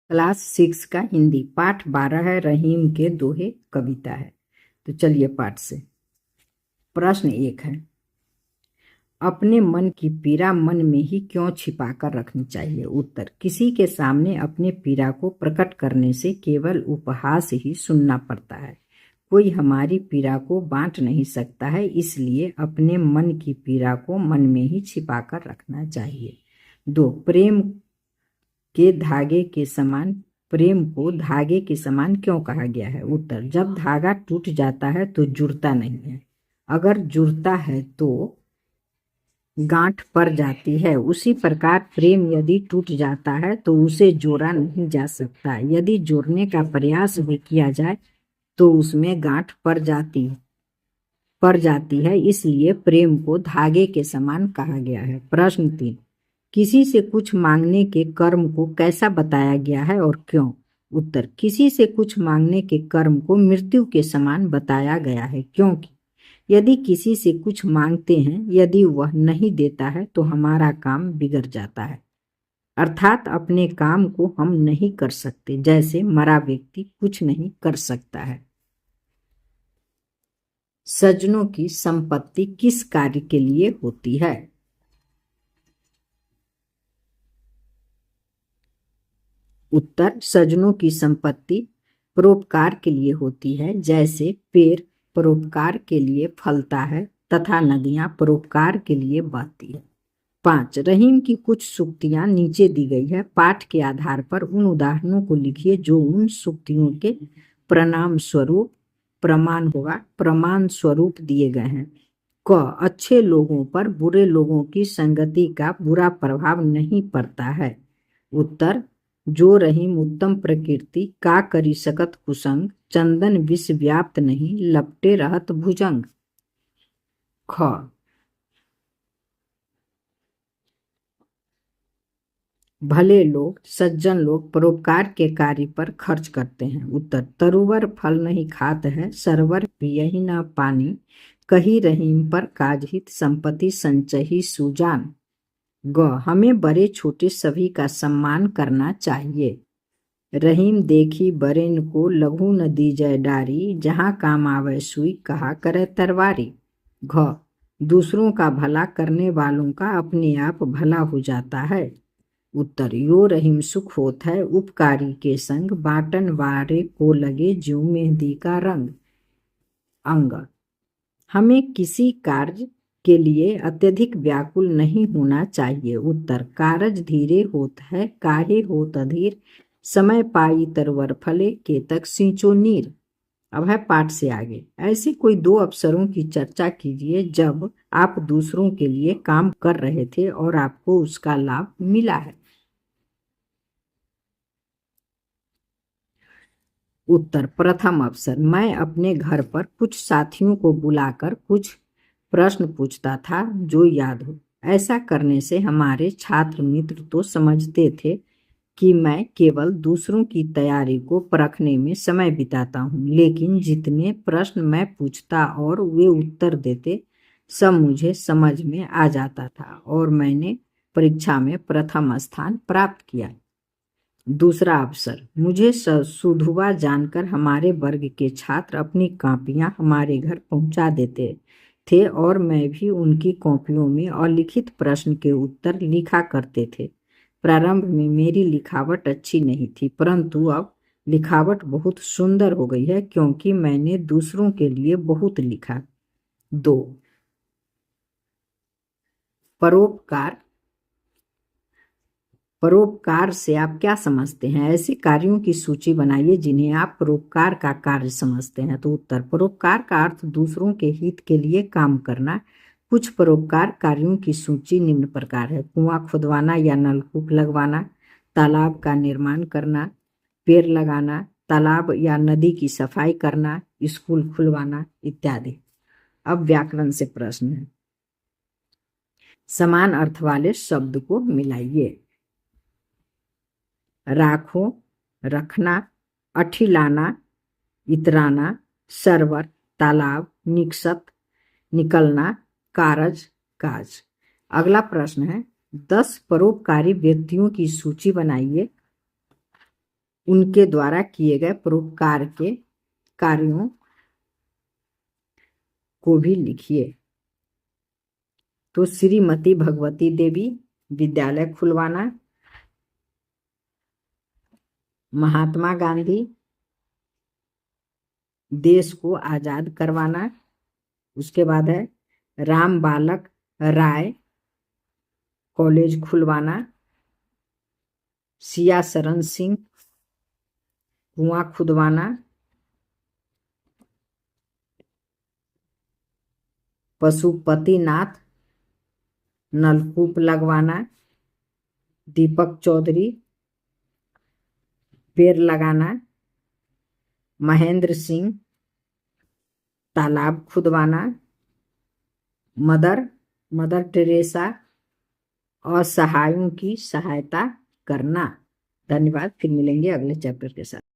Class 6 का हिंदी पाठ 12 है। रहीम के दोहे कविता है। तो चलिए पाठ से। प्रश्न 1 है, अपने मन की पीड़ा मन में ही क्यों छिपा कर रखनी चाहिए? उत्तर, किसी के सामने अपने पीड़ा को प्रकट करने से केवल उपहास ही सुनना पड़ता है। कोई हमारी पीड़ा को बांट नहीं सकता है, इसलिए अपने मन की पीड़ा को मन में ही छिपा कर रखना चाहिए। 2, प्रेम को धागे के समान क्यों कहा गया है? उत्तर, जब धागा टूट जाता है तो जुड़ता नहीं है, अगर जुड़ता है तो गांठ पड़ जाती है। उसी प्रकार प्रेम यदि टूट जाता है तो उसे जोड़ा नहीं जा सकता। यदि जोड़ने का प्रयास भी किया जाए तो उसमें गांठ पड़ जाती है, इसलिए प्रेम को धागे के समान कहा गया है। प्रश्न 3, किसी से कुछ मांगने के कर्म को कैसा बताया गया है और क्यों? उत्तर, किसी से कुछ मांगने के कर्म को मृत्यु के समान बताया गया है, क्योंकि यदि किसी से कुछ मांगते हैं, यदि वह नहीं देता है तो हमारा काम बिगड़ जाता है, अर्थात अपने काम को हम नहीं कर सकते, जैसे मरा व्यक्ति कुछ नहीं कर सकता है। सज्जनों की संपत्ति किस कार्य के लिए होती है? उत्तर, सज्जनों की संपत्ति परोपकार के लिए होती है, जैसे पेड़ परोपकार के लिए फलता है तथा नदियां परोपकार के लिए बहती है। 5, रहीम की कुछ सूक्तियां नीचे दी गई है। पाठ के आधार पर उन उदाहरणों को लिखिए जो उन सूक्तियों के प्रमाण स्वरूप दिए गए हैं। क, अच्छे लोगों पर बुरे लोगों की संगति का बुरा प्रभाव नहीं पड़ता है। उत्तर, जो रहीम उत्तम प्रकृति का करी सकत कुसंग, चंदन विष व्याप्त नहीं लपटे रहत भुजंग। ख, भले लोग सज्जन लोग परोपकार के कार्य पर खर्च करते हैं। उत्तर, तरुवर फल नहीं खात है, सरवर पियहि न पानी, कही रहीम पर काजहित संपत्ति संचही सुजान। ग, हमें बड़े छोटे सभी का सम्मान करना चाहिए। रहीम देखी बरेन को लघु न दीजय डारी, जहाँ काम आवे सुई कहा करे तरवारी। घ, दूसरों का भला करने वालों का अपने आप भला हो जाता है। उत्तर, यो रहीम सुख होत है उपकारी के संग, बाटन वारे को लगे ज्यों मेहंदी का रंग। अंग, हमें किसी कार्य के लिए अत्यधिक व्याकुल नहीं होना चाहिए। उत्तर, कारज धीरे होत है काहे होत अधीर, समय पाई तरवर फले केतक सिंचो नीर। अब है पाठ से आगे। ऐसे कोई 2 अवसरों की चर्चा कीजिए जब आप दूसरों के लिए काम कर रहे थे और आपको उसका लाभ मिला है। उत्तर, प्रथम अवसर, मैं अपने घर पर कुछ साथियों को बुलाकर कुछ प्रश्न पूछता था जो याद हो। ऐसा करने से हमारे छात्र मित्र तो समझते थे कि मैं केवल दूसरों की तैयारी को परखने में समय बिताता हूँ, लेकिन जितने प्रश्न मैं पूछता और वे उत्तर देते, सब मुझे समझ में आ जाता था और मैंने परीक्षा में प्रथम स्थान प्राप्त किया। दूसरा अवसर, मुझे सुधुआ जानकर हमारे वर्ग के छात्र अपनी कॉपियां हमारे घर पहुंचा देते थे और मैं भी उनकी कॉपियों में अलिखित प्रश्न के उत्तर लिखा करते थे। प्रारंभ में मेरी लिखावट अच्छी नहीं थी, परंतु अब लिखावट बहुत सुंदर हो गई है, क्योंकि मैंने दूसरों के लिए बहुत लिखा। 2, परोपकार से आप क्या समझते हैं? ऐसे कार्यों की सूची बनाइए जिन्हें आप परोपकार का कार्य समझते हैं। तो उत्तर, परोपकार का अर्थ दूसरों के हित के लिए काम करना। कुछ परोपकार कार्यों की सूची निम्न प्रकार है: कुआं खुदवाना या नलकूप लगवाना, तालाब का निर्माण करना, पेड़ लगाना, तालाब या नदी की सफाई करना, स्कूल खुलवाना इत्यादि। अब व्याकरण से प्रश्न है। समान अर्थ वाले शब्द को मिलाइए। राखो, रखना, अठिलाना, इतराना, सरवर, तालाब, निकसत, निकलना, कारज, काज। अगला प्रश्न है, 10 परोपकारी व्यक्तियों की सूची बनाइए। उनके द्वारा किए गए परोपकार के कार्यों को भी लिखिए। तो श्रीमती भगवती देवी विद्यालय खुलवाना, महात्मा गांधी देश को आजाद करवाना, उसके बाद है राम बालक राय कॉलेज खुलवाना, सिया शरण सिंह कुआं खुदवाना, पशुपतिनाथ नलकूप लगवाना, दीपक चौधरी पेड़ लगाना, महेंद्र सिंह तालाब खुदवाना, मदर टेरेसा असहायों की सहायता करना। धन्यवाद। फिर मिलेंगे अगले चैप्टर के साथ।